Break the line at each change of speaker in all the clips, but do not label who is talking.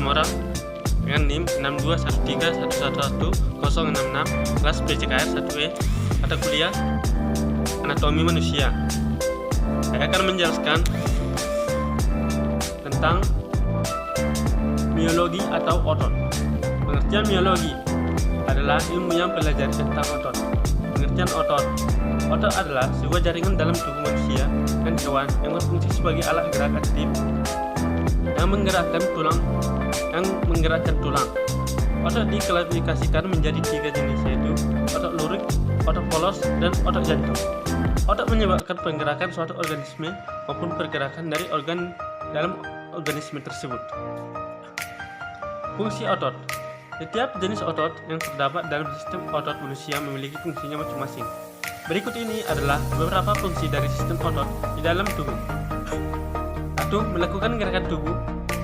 Semarang dengan NIM 62131111066 kelas PJKR 1E mata kuliah Anatomi Manusia. Saya akan menjelaskan tentang miologi atau otot. Pengertian miologi adalah ilmu yang mempelajari tentang otot. Pengertian otot. Otot adalah sebuah jaringan dalam tubuh manusia dan hewan yang berfungsi sebagai alat gerak aktif yang menggerakkan tulang. Otot diklasifikasikan menjadi 3 jenis, yaitu otot lurik, otot polos, dan otot jantung. Otot menyebabkan penggerakan suatu organisme maupun pergerakan dari organ dalam organisme tersebut. Fungsi otot. Setiap jenis otot yang terdapat dalam sistem otot manusia memiliki fungsinya masing-masing. Berikut ini adalah beberapa fungsi dari sistem otot di dalam tubuh. 1. Melakukan gerakan tubuh.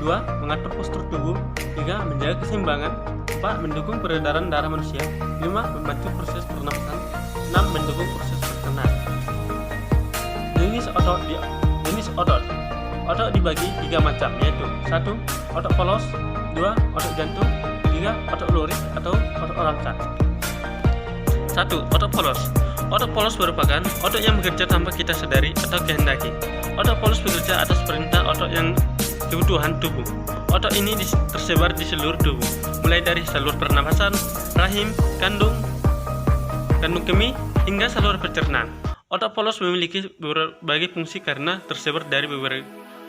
2. Mengatur postur tubuh. 3. Menjaga keseimbangan. 4. Mendukung peredaran darah manusia. 5. Membantu proses pernapasan. 6. Mendukung proses pencernaan. Jenis otot. Otot dibagi 3 macam, yaitu 1. Otot polos. 2. Otot jantung. 3. Otot lurik atau otot rangka. 1. Otot polos. Otot polos merupakan otot yang bekerja tanpa kita sadari atau kehendaki. Otot polos bekerja atas perintah otot yang kebutuhan tubuh. Otot ini tersebar di seluruh tubuh, mulai dari saluran pernapasan, rahim, kandung kemih, hingga saluran pencernaan. Otot polos memiliki berbagai fungsi karena tersebar dari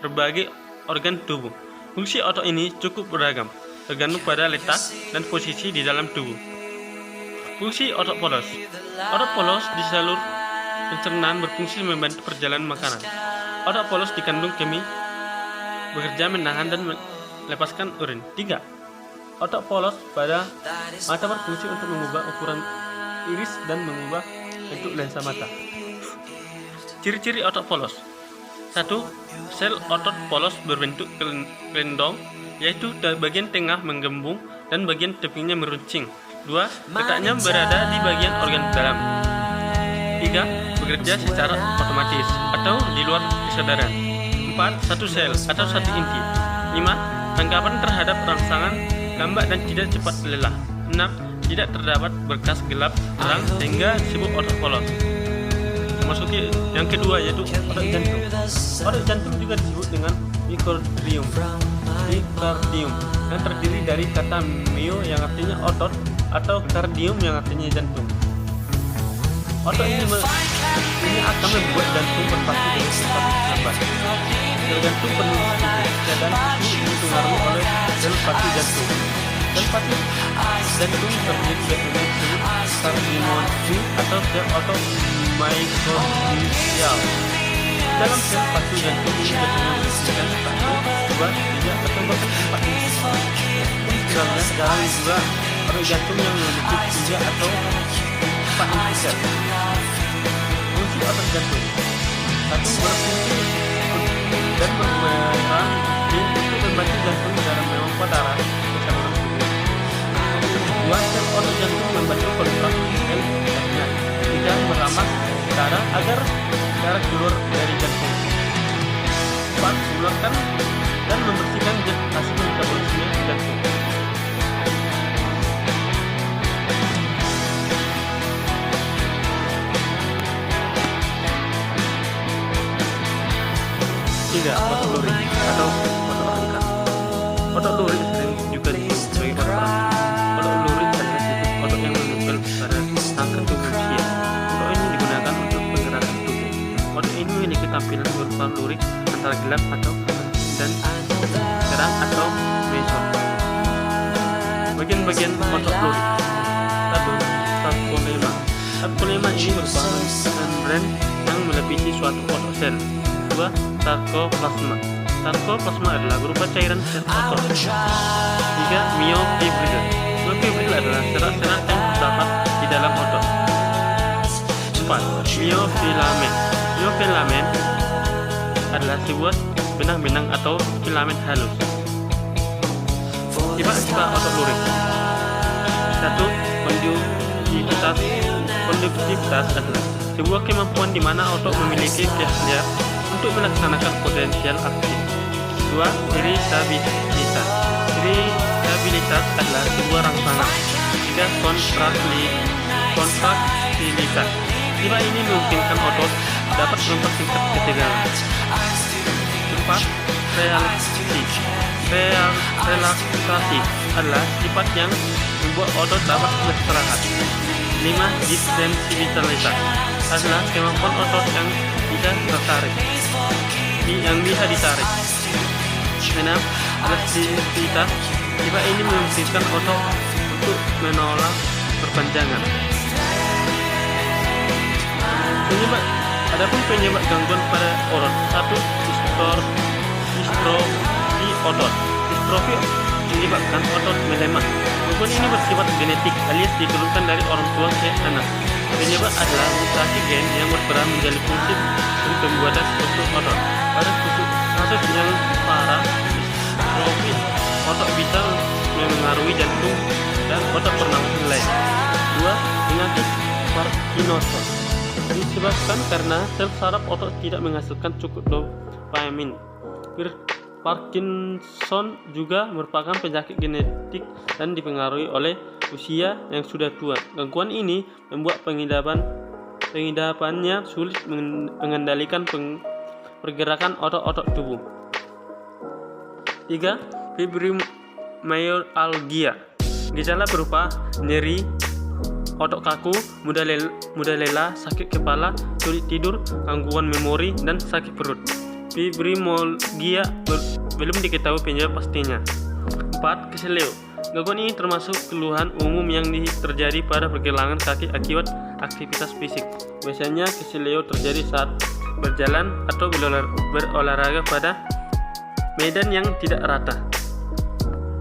berbagai organ tubuh. Fungsi otot ini cukup beragam, tergantung pada letak dan posisi di dalam tubuh. Fungsi otot polos. Otot polos di saluran pencernaan berfungsi membantu perjalanan makanan. Otot polos di kandung kemih bekerja menahan dan melepaskan urin. 3. Otot polos pada mata berfungsi untuk mengubah ukuran iris dan mengubah bentuk lensa mata. Ciri-ciri otot polos. 1. Sel otot polos berbentuk gelendong, yaitu bagian tengah menggembung dan bagian tepinya meruncing. 2. Letaknya berada di bagian organ dalam. 3. Bekerja secara otomatis atau di luar kesadaran. 4. Satu sel atau satu inti. 5. Tangkapan terhadap rangsangan lambat dan tidak cepat lelah. 6. Tidak terdapat berkas gelap terang sehingga disebut otot polos. Memasuki yang kedua, yaitu otot jantung. Otot jantung juga disebut dengan myocardium yang terdiri dari kata myo yang artinya otot atau cardium yang artinya jantung. Otot ini akan membuat jantung berpacu dengan cepat lambat. Sel jantung penuh dan itu dipengaruhi oleh sel pacu jantung. Sel pacu jantung terdiri dari disebut kardiomosi atau sel otot myocardial. Dalam sel pacu jantung ini biasanya memiliki 1, 2, 3 atau bahkan 4 inti. Jarang juga otot jantung yang memiliki 3 atau 4 inti sel. Fungsi otot jantung. 1. Berfungsi dan berperan untuk membantu jantung dalam memompa darah ke saluran tubuh. 2. Sel otot jantung membantu kontraksi sel darahnya. 3. Meramas darah agar darah keluar dari jantung. 4. Mengeluarkan dan membersihkan hasil metabolisme jantung. Otot lurik atau otot rangka. Otot lurik sering juga disebut sebagai otot rangka. Otot lurik adalah satu otot yang menempel pada rangka tubuh manusia. Otot ini digunakan untuk penggerakan tubuh. Otot ini memiliki tampilan berupa lurik antara gelap atau dan terang atau meson. Bagian-bagian otot lurik. 1. Sarkolemma. Sarkolemma ini merupakan membran yang melebihi suatu otot sel. 2. Sarkoplasma. Sarkoplasma adalah berupa cairan sel otot. 3. Myofibril. Myofibril adalah serat-serat yang terdapat di dalam otot. 4. Myofilamen. Myofilamen adalah sebuah benang-benang atau filamen halus. Sifat-sifat otot lurik. 1. Konduktivitas adalah sebuah kemampuan di mana otot memiliki keahlian untuk melaksanakan potensial aktif. 2. Iritabilitas. perangsangan. 3. Kontraktilitas. Sifat ini memungkinkan otot dapat mempersingkat ketegangan. 4. Relaksasi adalah sifat yang membuat otot dapat beristirahat. 5. Distensibilitas adalah kemampuan otot yang bisa ditarik. 6. Elastisitas. Sifat ini memungkinkan otot untuk menolak perpanjangan. Adapun penyebab gangguan pada otot. 1. Distrofi otot. Distrofi menyebabkan otot melemah. Gangguan ini bersifat genetik alias diturunkan dari orang tua ke anak. Penyebab adalah mutasi gen yang berperan menjadi fungsi dan pembuatan struktur otot. Pada kasus yang parah, distrofi otot bisa mengaruhi jantung dan otot pernafasan lain. 2. Penyakit Parkinson disebabkan karena sel saraf otot tidak menghasilkan cukup dopamin. Parkinson juga merupakan penyakit genetik dan dipengaruhi oleh usia yang sudah tua. Gangguan ini membuat pengidapannya sulit mengendalikan pergerakan otot-otot tubuh. 3. Fibromyalgia. Gejala berupa nyeri, otot kaku, mudah lelah, sakit kepala, sulit tidur, gangguan memori, dan sakit perut. Fibromyalgia belum diketahui penyebab pastinya. 4. Keseleo. Gangguan ini termasuk keluhan umum yang terjadi pada pergelangan kaki akibat aktivitas fisik. Biasanya keseleo terjadi saat berjalan atau berolahraga pada medan yang tidak rata.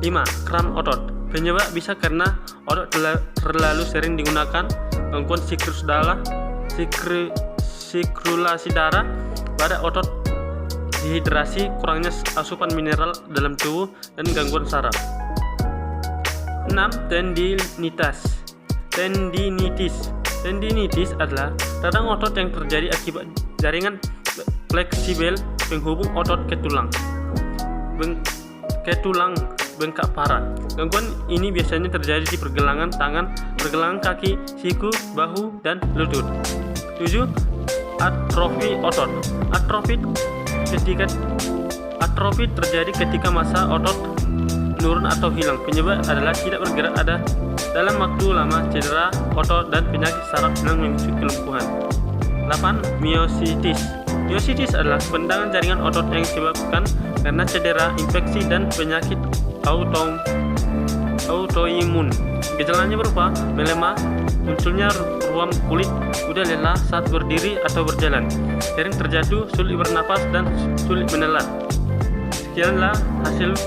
5. Kram otot. Penyebab bisa karena otot terlalu sering digunakan, gangguan sirkulasi darah pada otot, dehidrasi, kurangnya asupan mineral dalam tubuh, dan gangguan saraf. 6. Tendinitis adalah radang otot yang terjadi akibat jaringan fleksibel penghubung otot ke tulang bengkak parah. Gangguan ini biasanya terjadi di pergelangan tangan, pergelangan kaki, siku, bahu, dan lutut. 7. Atrofi otot. Atrofi terjadi ketika massa otot menurun atau hilang. Penyebab adalah tidak bergerak dalam waktu lama, cedera otot, dan penyakit saraf yang memicu kelumpuhan. 8. Myositis. Myositis adalah bendangan jaringan otot yang disebabkan karena cedera, infeksi, dan penyakit autoimun. Gejalanya berupa melemah, munculnya ruam kulit, mudah lelah saat berdiri atau berjalan, sering terjatuh, sulit bernapas, dan sulit menelan. Sekianlah hasil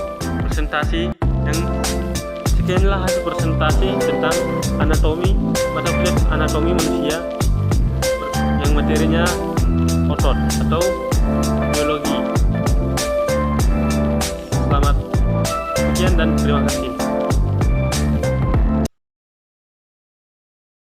presentasi tentang anatomi pada kuliah anatomi manusia yang materinya otot atau biologi